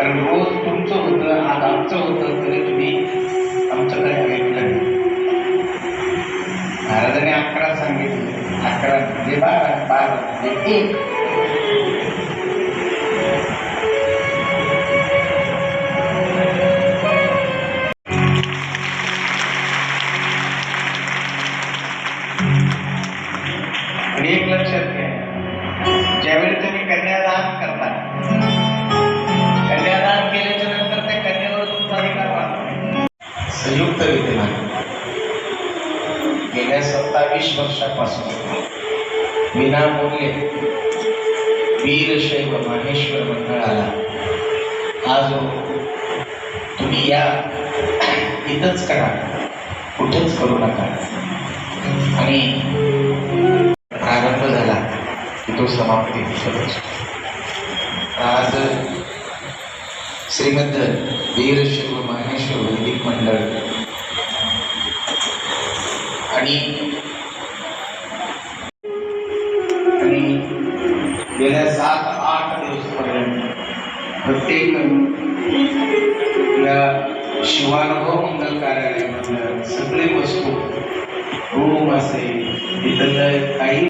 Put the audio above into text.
कारण रोज तुमचं होतं, आज आमचं होतं, तरी तुम्ही आमचं काही ऐकलं नाही. महाराजांनी 11 सांगितले, 11 म्हणजे 12, 12 म्हणजे 1. आणि एक लक्षात घ्या, ज्यावेळी तुम्ही कन्यादान करता, कन्यादान केल्याच्या नंतर त्या कन्यावर तुमचा अधिकार वाढतो. संयुक्त विद्यमान गेल्या 27 वर्षापासून विनामूल्य वीरशैव माहेश्वर मंडळाला हा जो तुम्ही या इथंच करा, कुठेच करू नका, आणि प्रारंभ झाला की तो समाप्ती होतो. आज श्रीमंत वीरशैव माहेश्वर वैदिक मंडळ आणि गेल्या 7-8 दिवसापर्यंत प्रत्येक या शिवानुभव मंगल कार्यालयामधल्या सगळे वस्तू रूम असेल, इथं काही